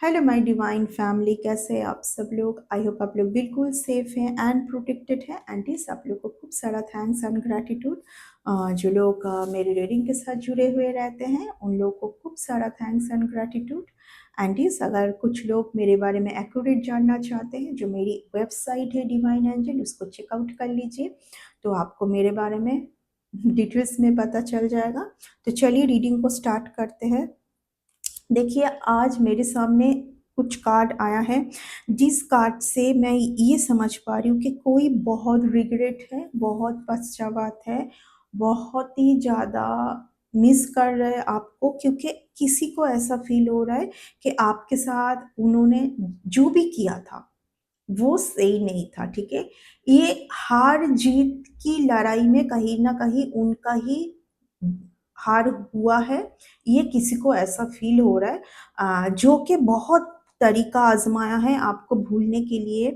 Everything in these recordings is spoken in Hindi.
हेलो माय डिवाइन फैमिली, कैसे हैं आप सब लोग। आई होप आप लोग बिल्कुल सेफ हैं एंड प्रोटेक्टेड हैं। एंड इस आप लोग को खूब सारा थैंक्स एंड ग्रैटिट्यूड। जो लोग मेरी रीडिंग के साथ जुड़े हुए रहते हैं उन लोग को खूब सारा थैंक्स एंड ग्रैटिट्यूड। एंड इस अगर कुछ लोग मेरे बारे में एक्यूरेट जानना चाहते हैं, जो मेरी वेबसाइट है डिवाइन एंजल, उसको चेकआउट कर लीजिए तो आपको मेरे बारे में डिटेल्स में पता चल जाएगा। तो चलिए रीडिंग को स्टार्ट करते हैं। देखिए, आज मेरे सामने कुछ कार्ड आया है, जिस कार्ड से मैं ये समझ पा रही हूँ कि कोई बहुत रिग्रेट है, बहुत पश्चाताप है, बहुत ही ज़्यादा मिस कर रहे हैं आपको, क्योंकि किसी को ऐसा फील हो रहा है कि आपके साथ उन्होंने जो भी किया था वो सही नहीं था। ठीक है, ये हार जीत की लड़ाई में कहीं ना कहीं उनका ही हार हुआ है। ये किसी को ऐसा फील हो रहा है, जो कि बहुत तरीका आजमाया है आपको भूलने के लिए।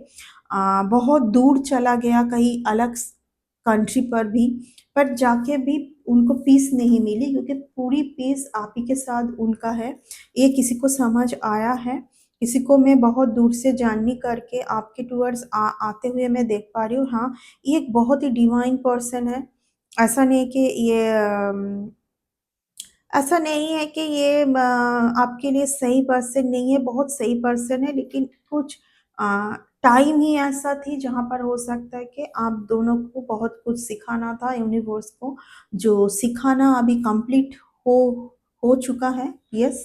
बहुत दूर चला गया कहीं अलग कंट्री पर भी, पर जाके भी उनको पीस नहीं मिली, क्योंकि पूरी पीस आप ही के साथ उनका है। ये किसी को समझ आया है। किसी को मैं बहुत दूर से जाननी करके आपके टूवर्ड्स आते हुए मैं देख पा रही हूँ। हाँ, ये एक बहुत ही डिवाइन पर्सन है। ऐसा नहीं कि ये ऐसा नहीं है कि ये आपके लिए सही पर्सन नहीं है, बहुत सही पर्सन है, लेकिन कुछ टाइम ही ऐसा थी जहाँ पर हो सकता है कि आप दोनों को बहुत कुछ सिखाना था यूनिवर्स को, जो सिखाना अभी कंप्लीट हो हो चुका है। यस,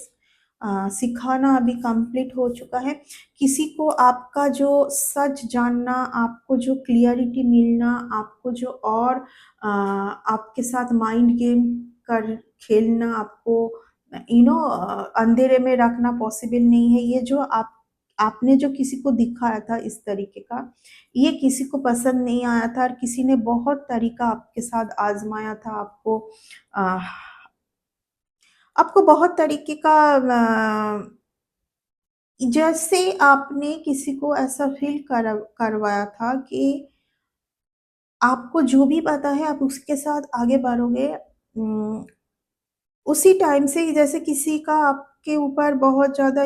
सिखाना अभी कंप्लीट हो चुका है। किसी को आपका जो सच जानना, आपको जो क्लियरिटी मिलना, आपको जो और आपके साथ माइंड गेम कर खेलना, आपको अंधेरे में रखना पॉसिबल नहीं है। ये जो आपने जो किसी को दिखाया था इस तरीके का, ये किसी को पसंद नहीं आया था, और किसी ने बहुत तरीका आपके साथ आजमाया था। अ, आपको बहुत तरीके का जैसे आपने किसी को ऐसा फील करवाया था कि आपको जो भी पता है आप उसके साथ आगे बढ़ोगे। उसी टाइम से ही जैसे किसी का आपके ऊपर बहुत ज़्यादा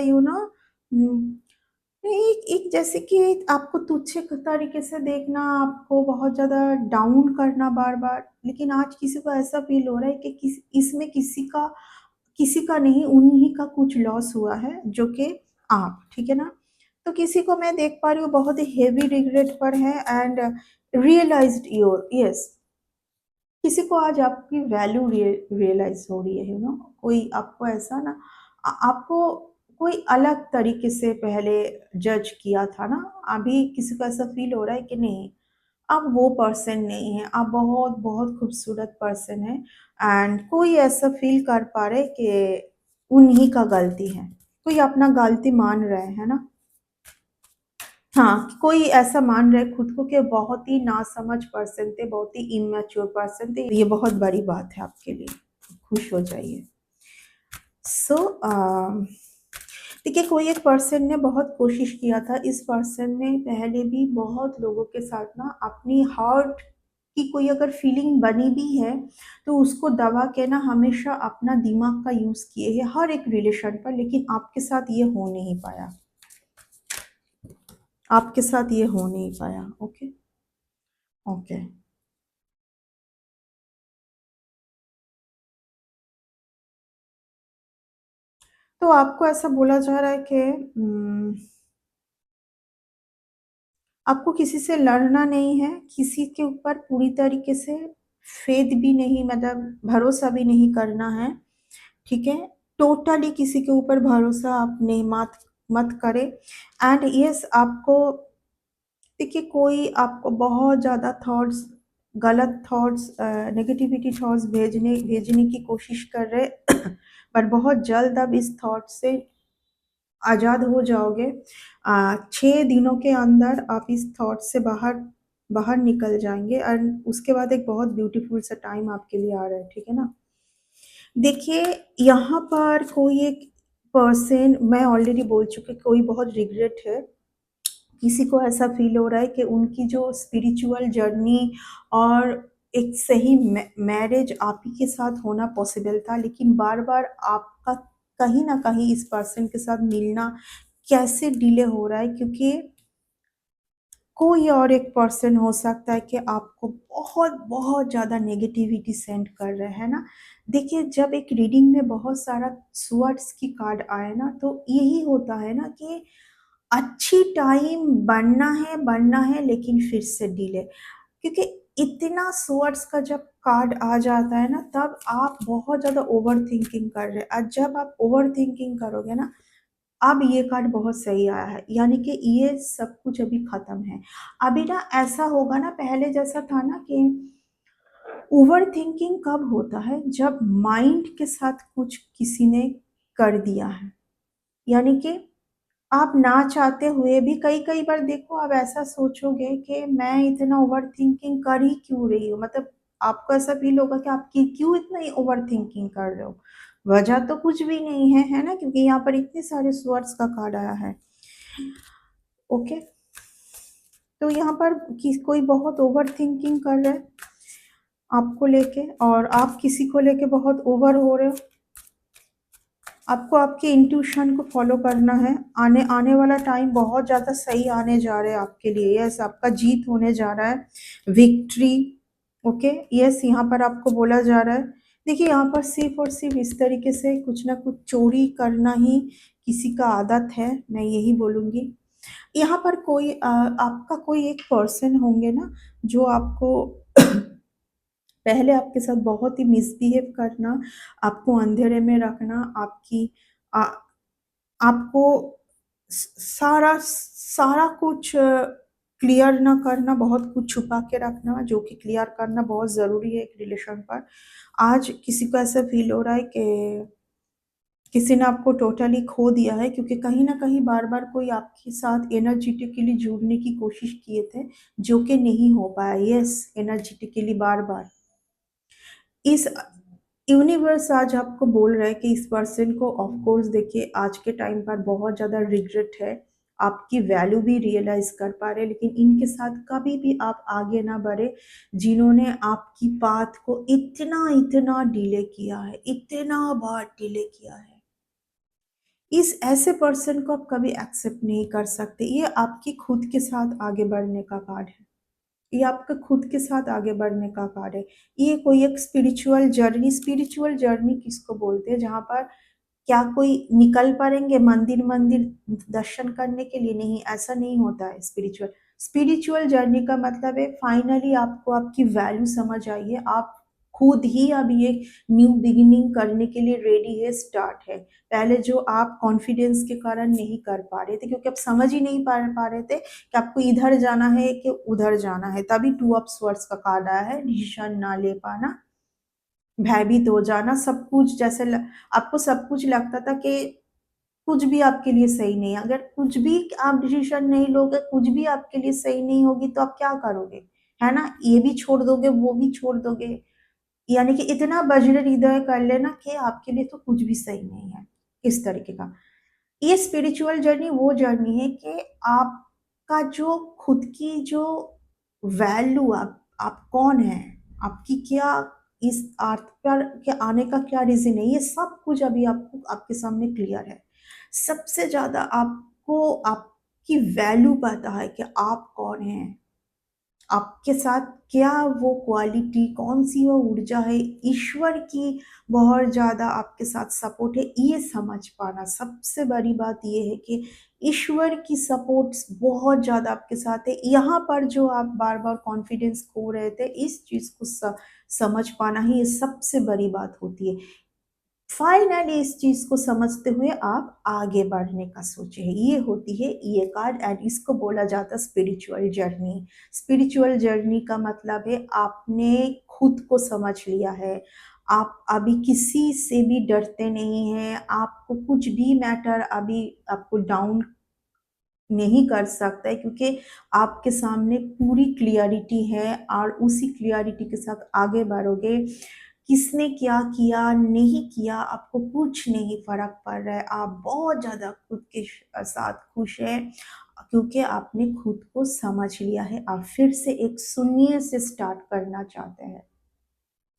एक एक जैसे कि आपको तुच्छ तरीके से देखना, आपको बहुत ज़्यादा डाउन करना बार-बार। लेकिन आज किसी को ऐसा फ़ील हो रहा है कि इसमें किसी का नहीं, उन्हीं का कुछ लॉस हुआ है, जो कि आप, ठीक है ना? तो किसी को मैं देख पा रही हूँ बहुत ही हेवी रिग्रेट पर है एंड रियलाइज़्ड योर यस, किसी को आज आपकी वैल्यू रियलाइज हो रही है, कोई आपको ऐसा ना आपको कोई अलग तरीके से पहले जज किया था ना, अभी किसी को ऐसा फील हो रहा है कि नहीं, आप वो पर्सन नहीं है, आप बहुत बहुत खूबसूरत पर्सन है। एंड कोई ऐसा फील कर पा रहे कि उन्हीं का गलती है, कोई अपना गलती मान रहे है ना। हाँ, कोई ऐसा मान रहे खुद को कि बहुत ही नासमझ पर्सन थे, बहुत ही इमैच्योर पर्सन थे। ये बहुत बड़ी बात है आपके लिए, खुश हो जाइए। सो देखिए, कोई एक पर्सन ने बहुत कोशिश किया था। इस पर्सन ने पहले भी बहुत लोगों के साथ ना अपनी हार्ट की कोई अगर फीलिंग बनी भी है, तो उसको दबा के ना हमेशा अपना दिमाग का यूज़ किए हैं हर एक रिलेशन पर, लेकिन आपके साथ ये हो नहीं पाया। आपके साथ ये हो नहीं पाया। Okay, okay. तो आपको ऐसा बोला जा रहा है कि आपको किसी से लड़ना नहीं है, किसी के ऊपर पूरी तरीके से फ़ेथ भी नहीं, मतलब भरोसा भी नहीं करना है, ठीक है? टोटली किसी के ऊपर भरोसा आप नहीं मत मत करें। एंड येस, आपको देखिए, कोई आपको बहुत ज़्यादा थॉट्स, गलत थॉट्स, नेगेटिविटी थॉट्स भेजने की कोशिश कर रहे पर बहुत जल्द अब इस थॉट से आज़ाद हो जाओगे। 6 दिनों के अंदर आप इस थॉट से बाहर बाहर निकल जाएँगे एंड उसके बाद एक बहुत ब्यूटीफुल सा टाइम आपके लिए आ रहा है, ठीक है ना? देखिए, यहाँ पर कोई एक पर्सन, मैं ऑलरेडी बोल चुकी, कोई बहुत रिग्रेट है। किसी को ऐसा फ़ील हो रहा है कि उनकी जो स्पिरिचुअल जर्नी और एक सही मैरिज आप ही के साथ होना पॉसिबल था, लेकिन बार-बार आपका कहीं न कहीं इस पर्सन के साथ मिलना कैसे डिले हो रहा है, क्योंकि कोई और एक पर्सन हो सकता है कि आपको बहुत ज़्यादा नेगेटिविटी सेंड कर रहे हैं ना। देखिए, जब एक रीडिंग में बहुत सारा स्वर्ड्स की कार्ड आए ना, तो यही होता है ना कि अच्छी टाइम बनना है लेकिन फिर से डिले। क्योंकि इतना स्वर्ड्स का जब कार्ड आ जाता है ना, तब आप बहुत ज़्यादा ओवरथिंकिंग कर रहे हैं, और जब आप ओवरथिंकिंग करोगे ना, अब ये कार्ड बहुत सही आया है, यानी कि ये सब कुछ अभी खत्म है। अभी ना ऐसा होगा ना, पहले जैसा था ना कि ओवरथिंकिंग कब होता है, जब माइंड के साथ कुछ किसी ने कर दिया है, यानी कि आप ना चाहते हुए भी कई कई बार देखो, आप ऐसा सोचोगे कि मैं इतना ओवरथिंकिंग कर ही क्यों रही हूँ, मतलब आपको ऐसा फील होगा कि आप क्यों इतना ओवरथिंकिंग कर रहे हो। वजह तो कुछ भी नहीं है, है ना, क्योंकि यहाँ पर इतने सारे स्वर्ड्स का कार्ड आया है। ओके, तो यहाँ पर कोई बहुत ओवर थिंकिंग कर रहा है आपको लेके, और आप किसी को लेके बहुत ओवर हो रहे हो। आपको आपके इंट्यूशन को फॉलो करना है। आने आने वाला टाइम बहुत ज़्यादा सही आने जा रहा है आपके लिए। यस, आपका जीत होने जा रहा है, विक्ट्री। ओके, यस, यहाँ पर आपको बोला जा रहा है। देखिए, यहाँ पर सिर्फ और सिर्फ इस तरीके से कुछ ना कुछ चोरी करना ही किसी का आदत है, मैं यही बोलूँगी। यहाँ पर कोई आपका कोई एक पर्सन होंगे ना, जो आपको पहले आपके साथ बहुत ही मिसबिहेव करना, आपको अंधेरे में रखना, आ, आपको सारा सारा कुछ क्लियर ना करना, बहुत कुछ छुपा के रखना, जो कि क्लियर करना बहुत ज़रूरी है एक रिलेशन पर। आज किसी को ऐसा फील हो रहा है कि किसी ने आपको टोटली खो दिया है, क्योंकि कहीं न कहीं बार-बार कोई आपके साथ एनर्जेटिकली जुड़ने की कोशिश किए थे, जो कि नहीं हो पाया। येस, एनर्जेटिकली बार-बार। इस यूनिवर्स आज आपको बोल रहा है कि इस पर्सन को ऑफ कोर्स देखिए आज के टाइम पर बहुत ज़्यादा रिग्रेट है, आपकी वैल्यू भी रियलाइज़ कर पा रहे हैं, लेकिन इनके साथ कभी भी आप आगे ना बढ़े, जिन्होंने आपकी बात को इतना डिले किया है, इतना बार डिले किया है। इस ऐसे पर्सन को आप कभी एक्सेप्ट नहीं कर सकते। ये आपकी खुद के साथ आगे बढ़ने का कार्ड है। ये आपका खुद के साथ आगे बढ़ने का कार्ड है। ये कोई एक स्पिरिचुअल जर्नी किसको बोलते हैं, जहाँ पर क्या कोई निकल पड़ेंगे मंदिर-मंदिर दर्शन करने के लिए? नहीं, ऐसा नहीं होता है स्पिरिचुअल। स्पिरिचुअल जर्नी का मतलब है फाइनली आपको आपकी वैल्यू समझ आई है, आप खुद ही अब ये न्यू बिगिनिंग करने के लिए रेडी है, स्टार्ट है। पहले जो आप कॉन्फिडेंस के कारण नहीं कर पा रहे थे, क्योंकि आप समझ ही नहीं पा रहे थे कि आपको इधर जाना है कि उधर जाना है, तभी टू ऑफ स्वर्ड्स का कार्ड आया है, डिसीजन ना ले पाना, भयभीत हो जाना, सब कुछ जैसे आपको सब कुछ लगता था कि कुछ भी आपके लिए सही नहीं है। अगर कुछ भी आप डिसीजन नहीं लोगे, कुछ भी आपके लिए सही नहीं होगी, तो आप क्या करोगे? है ना? ये भी छोड़ दोगे, वो भी छोड़ दोगे। यानी कि इतना वज्र हृदय कर लेना कि आपके लिए तो कुछ भी सही नहीं है, इस तरीके का। ये स्पिरिचुअल जर्नी वो जर्नी है कि आपका जो खुद की जो वैल्यू, आप कौन हैं, आपकी क्या इस अर्थ पर के आने का क्या रीज़न है, ये सब कुछ अभी आपको आपके सामने क्लियर है। सबसे ज़्यादा आपको आपकी वैल्यू पता है कि आप कौन हैं। आपके साथ क्या वो क्वालिटी, कौन-सी वो ऊर्जा है, ईश्वर की बहुत ज़्यादा आपके साथ सपोर्ट है, ये समझ पाना। सबसे बड़ी बात ये है कि ईश्वर की सपोर्ट्स बहुत ज़्यादा आपके साथ है। यहाँ पर जो आप बार-बार कॉन्फिडेंस खो रहे थे, इस चीज़ को समझ पाना ही ये सबसे बड़ी बात होती है। फाइनली इस चीज़ को समझते हुए आप आगे बढ़ने का सोचे, ये होती है ये कार्ड, एंड इसको बोला जाता है स्पिरिचुअल जर्नी। स्पिरिचुअल जर्नी का मतलब है आपने खुद को समझ लिया है, आप अभी किसी से भी डरते नहीं हैं, आपको कुछ भी मैटर अभी आपको डाउन नहीं कर सकता है, क्योंकि आपके सामने पूरी क्लियरिटी है, और उसी क्लियरिटी के साथ आगे बढ़ोगे। किसने क्या किया, नहीं किया, आपको कुछ नहीं फ़र्क पड़ रहा है। आप बहुत ज़्यादा खुद के साथ खुश हैं, क्योंकि आपने खुद को समझ लिया है। आप फिर से एक शून्य से स्टार्ट करना चाहते हैं।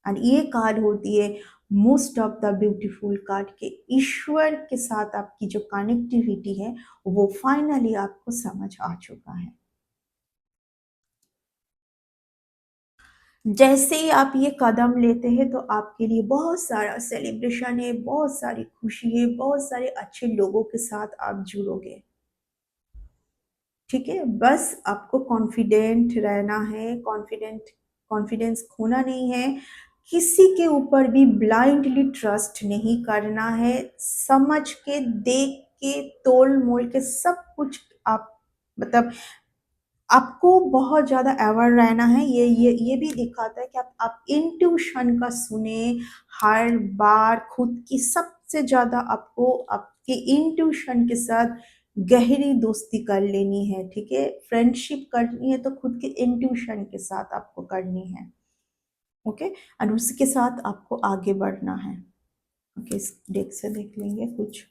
एंड ये कार्ड होती है most of the beautiful card के ईश्वर के साथ आपकी जो कनेक्टिविटी है वो फाइनली आपको समझ आ चुका है। जैसे ही आप ये कदम लेते हैं तो आपके लिए बहुत सारा सेलिब्रेशन है, बहुत सारी खुशी है, बहुत सारे अच्छे लोगों के साथ आप जुड़ोगे। ठीक है? बस आपको कॉन्फिडेंट रहना है, कॉन्फिडेंस खोना नहीं है, किसी के ऊपर भी ब्लाइंडली ट्रस्ट नहीं करना है, समझ के, देख के, तोल-मोल के सब कुछ आप मतलब आपको बहुत ज़्यादा अवेयर रहना है। ये भी दिखाता है कि आप इंट्यूशन का सुने, हर बार खुद की सबसे ज़्यादा आपको आपके इंट्यूशन के साथ गहरी दोस्ती कर लेनी है, ठीक है? फ्रेंडशिप करनी है तो खुद के इंट्यूशन के साथ आपको करनी है, ओके? और उसके साथ आपको आगे बढ़ना है। ओके, इस डेक से देख लेंगे कुछ।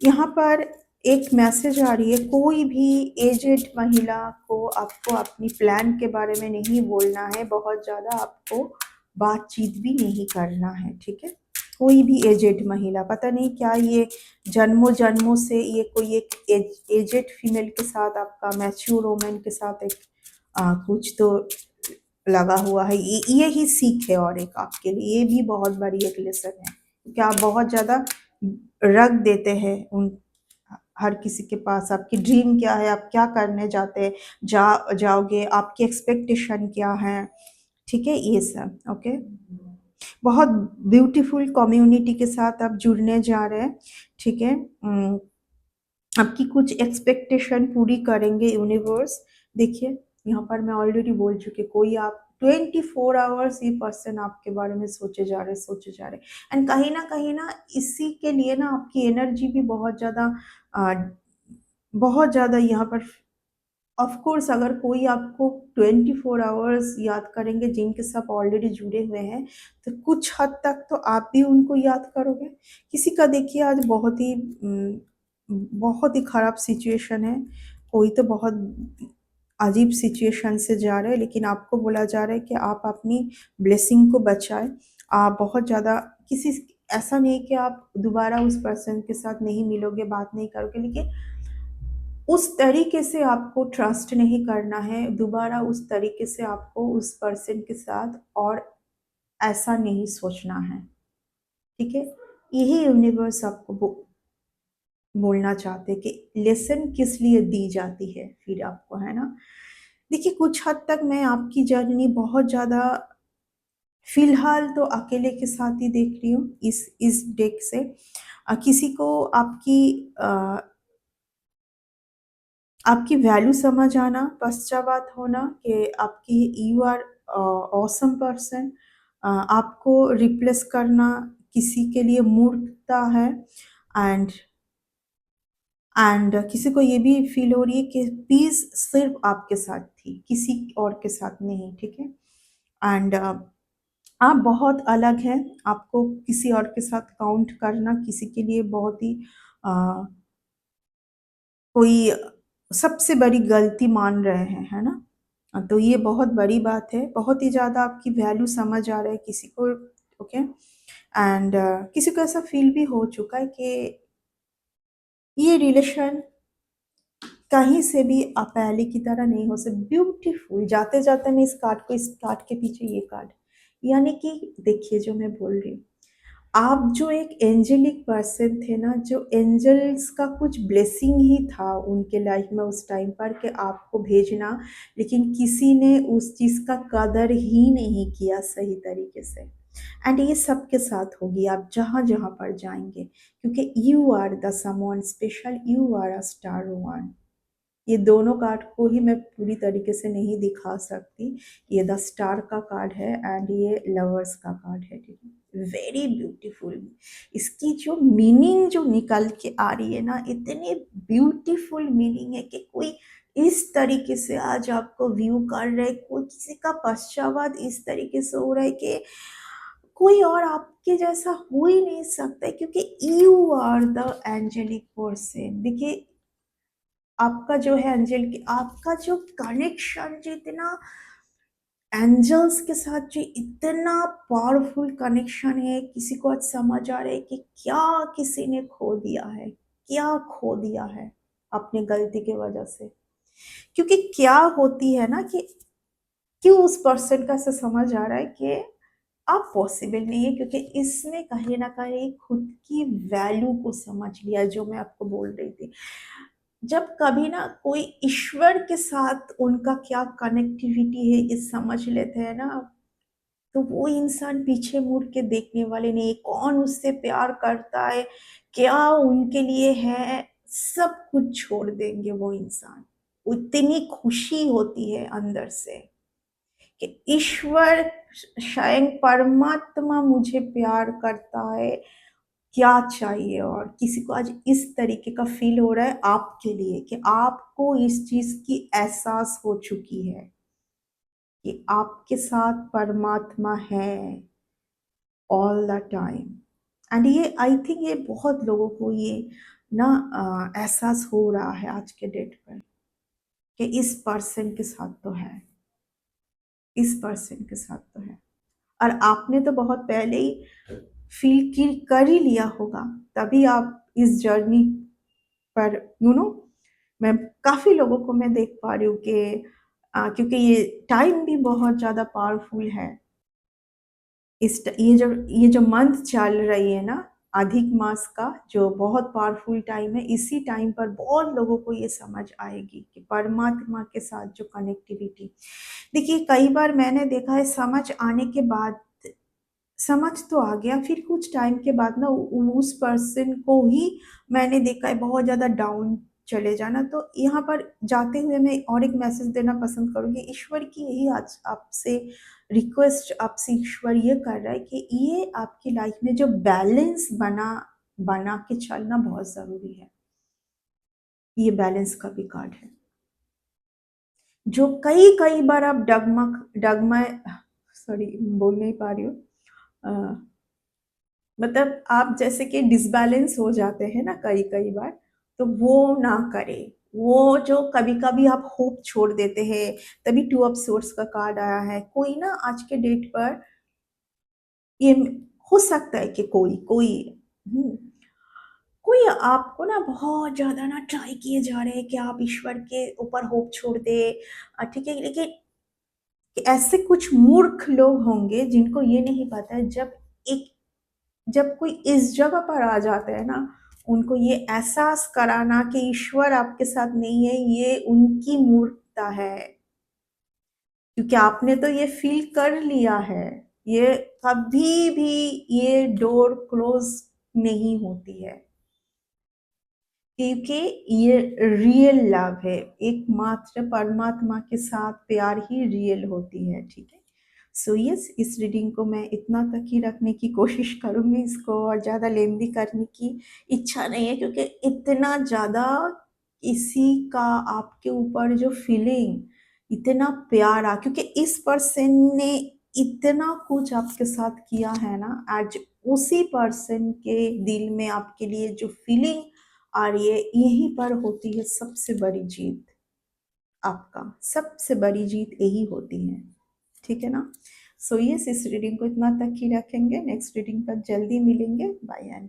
यहाँ पर एक मैसेज आ रही है, कोई भी एजेड महिला को आपको अपनी प्लान के बारे में नहीं बोलना है, बहुत ज़्यादा आपको बातचीत भी नहीं करना है, ठीक है? कोई भी एजेड महिला, पता नहीं क्या ये जन्मों जन्मों से ये कोई एक एजेड फीमेल के साथ आपका मैच्योर वोमेन के साथ एक कुछ तो लगा हुआ है। ये ही सीख है और एक आपके लिए ये भी बहुत बड़ी एक लेसन है, क्योंकि आप बहुत ज़्यादा रख देते हैं उन हर किसी के पास आपकी ड्रीम क्या है, आप क्या करने जाते हैं, जाओगे, आपकी एक्सपेक्टेशन क्या है, ठीक है? ये सब, ओके? बहुत ब्यूटीफुल कम्युनिटी के साथ आप जुड़ने जा रहे हैं, ठीक है? आपकी कुछ एक्सपेक्टेशन पूरी करेंगे यूनिवर्स। देखिए, यहाँ पर मैं ऑलरेडी बोल चुकी, कोई आप 24 आवर्स ये पर्सन आपके बारे में सोचे जा रहे एंड कहीं ना इसी के लिए ना आपकी एनर्जी भी बहुत ज़्यादा यहाँ पर ऑफ कोर्स अगर कोई आपको 24 आवर्स याद करेंगे जिनके साथ ऑलरेडी जुड़े हुए हैं, तो कुछ हद तक तो आप भी उनको याद करोगे। किसी का देखिए आज बहुत ही ख़राब सिचुएशन है, कोई तो बहुत अजीब सिचुएशन से जा रहे हैं, लेकिन आपको बोला जा रहा है कि आप अपनी ब्लेसिंग को बचाएँ। आप बहुत ज़्यादा किसी ऐसा नहीं कि आप दोबारा उस पर्सन के साथ नहीं मिलोगे, बात नहीं करोगे, लेकिन उस तरीके से आपको ट्रस्ट नहीं करना है, दोबारा उस तरीके से आपको उस पर्सन के साथ और ऐसा नहीं सोचना है, ठीक है? यही यूनिवर्स आपको बोलना चाहते हैं कि लेसन किस लिए दी जाती है फिर आपको, है ना? देखिए, कुछ हद तक मैं आपकी जर्नी बहुत ज़्यादा फिलहाल तो अकेले के साथ ही देख रही हूँ इस डेक से। किसी को अ आपकी वैल्यू समझ आना, पश्चाताप होना कि आपकी यू आर ऑसम पर्सन, आपको रिप्लेस करना किसी के लिए मूर्खता है एंड किसी को ये भी फील हो रही है कि पीस सिर्फ आपके साथ थी, किसी और के साथ नहीं, ठीक है? एंड आप बहुत अलग हैं, आपको किसी और के साथ काउंट करना किसी के लिए बहुत ही अ, कोई सबसे बड़ी गलती मान रहे हैं, है ना? तो ये बहुत बड़ी बात है, बहुत ही ज़्यादा आपकी वैल्यू समझ आ रहा है किसी को, ओके? एंड किसी को ऐसा फ़ील भी हो चुका है कि ये रिलेशन कहीं से भी पहले की तरह नहीं हो सकती। ब्यूटीफुल, जाते-जाते मैं इस कार्ड के पीछे ये कार्ड, यानी कि देखिए जो मैं बोल रही हूँ, आप जो एक एंजेलिक पर्सन थे ना, जो एंजल्स का कुछ ब्लेसिंग ही था उनके लाइफ में उस टाइम पर कि आपको भेजना, लेकिन किसी ने उस चीज़ का कदर ही नहीं किया सही तरीके से। एंड ये सबके साथ होगी, आप जहाँ-जहाँ पर जाएँगे, क्योंकि you are the someone special, you are a star one. ये दोनों कार्ड को ही मैं पूरी तरीके से नहीं दिखा सकती। ये द स्टार का कार्ड है एंड ये लवर्स का कार्ड है, ठीक है? Very beautiful. इसकी जो मीनिंग जो निकल के आ रही है ना, इतनी ब्यूटीफुल मीनिंग है कि कोई इस तरीके से आज आपको व्यू कर रहा है, कोई किसी का पश्चाताप इस तरीके से हो रहा है कि कोई और आपके जैसा हो ही नहीं सकता है, क्योंकि you are the angelic person. देखिए, आपका जो है एंजल की आपका जो कनेक्शन जो इतना एंजल्स के साथ जो इतना पावरफुल कनेक्शन है, किसी को आज समझ आ रहा है कि क्या किसी ने खो दिया है, क्या खो दिया है अपनी गलती की वजह से। क्योंकि क्या होती है ना कि क्यों उस पर्सन का ऐसा समझ आ रहा है कि अब पॉसिबल नहीं है, क्योंकि इसने कहीं ना कहीं खुद की वैल्यू को समझ लिया, जो मैं आपको बोल रही थी। जब कभी ना कोई ईश्वर के साथ उनका क्या कनेक्टिविटी है ये समझ लेते हैं ना, तो वो इंसान पीछे मुड़ के देखने वाले नहीं। कौन उससे प्यार करता है, क्या उनके लिए है, सब कुछ छोड़ देंगे वो इंसान। इतनी खुशी होती है अंदर से कि ईश्वर, स्वयं परमात्मा मुझे प्यार करता है, क्या चाहिए। और किसी को आज इस तरीके का फील हो रहा है आपके लिए कि आपको इस चीज की एहसास हो चुकी है कि आपके साथ परमात्मा है ऑल द टाइम। एंड ये आई थिंक ये बहुत लोगों को ये ना एहसास हो रहा है आज के डेट पर कि इस पर्सन के साथ तो है, इस पर्सन के साथ तो है। और आपने तो बहुत पहले ही फील की कर ही लिया होगा, तभी आप इस जर्नी पर मैं काफी लोगों को मैं देख पा रही हूँ कि क्योंकि ये टाइम भी बहुत ज्यादा पावरफुल है। ये जो मंथ चल रही है ना, अधिक मास का, जो बहुत पावरफुल टाइम है, इसी टाइम पर बहुत लोगों को ये समझ आएगी कि परमात्मा के साथ जो कनेक्टिविटी। देखिए कई बार मैंने देखा है समझ आने के बाद, समझ तो आ गया, फिर कुछ टाइम के बाद ना उस पर्सन को ही मैंने देखा है बहुत ज़्यादा डाउन चले जाना। तो यहाँ पर जाते हुए मैं और एक मैसेज देना पसंद करूँगी, ईश्वर की यही आज आपसे रिक्वेस्ट, आपसे ईश्वर ये कर रहा है कि ये आपकी लाइफ में जो बैलेंस बना बना के चलना बहुत ज़रूरी है। ये बैलेंस का भी कार्ड है, जो कई कई बार आप डगमग डगमग सॉरी बोल नहीं पा रही हूँ, मतलब आप जैसे कि डिसबैलेंस हो जाते हैं ना कई कई बार, तो वो ना करे। वो जो कभी कभी आप होप छोड़ देते हैं, तभी टू ऑफ सोर्स का कार्ड आया है। कोई ना आज के डेट पर ये हो सकता है कि कोई कोई हम्म, कोई आपको ना बहुत ज्यादा ना ट्राई किए जा रहे हैं कि आप ईश्वर के ऊपर होप छोड़ दे, ठीक है। लेकिन कि ऐसे कुछ मूर्ख लोग होंगे जिनको ये नहीं पता है, एक जब कोई इस जगह पर आ जाता है ना, उनको ये एहसास कराना कि ईश्वर आपके साथ नहीं है, ये उनकी मूर्खता है। क्योंकि आपने तो ये फील कर लिया है, ये कभी भी ये डोर क्लोज नहीं होती है, क्योंकि ये रियल लव है। एकमात्र परमात्मा के साथ प्यार ही रियल होती है, ठीक है। सो यस, इस रीडिंग को मैं इतना तक ही रखने की कोशिश करूंगी, इसको और ज़्यादा लेंदी करने की इच्छा नहीं है, क्योंकि इतना ज़्यादा किसी का आपके ऊपर जो फीलिंग, इतना प्यारा, क्योंकि इस पर्सन ने इतना कुछ आपके साथ किया है ना, आज उसी पर्सन के दिल में आपके लिए जो फीलिंग आ रही है, यहीं पर होती है सबसे बड़ी जीत। आपका सबसे बड़ी जीत यही होती है, ठीक है ना। सो यस, इस रीडिंग को इतना तक ही रखेंगे, नेक्स्ट रीडिंग पर जल्दी मिलेंगे। Bye and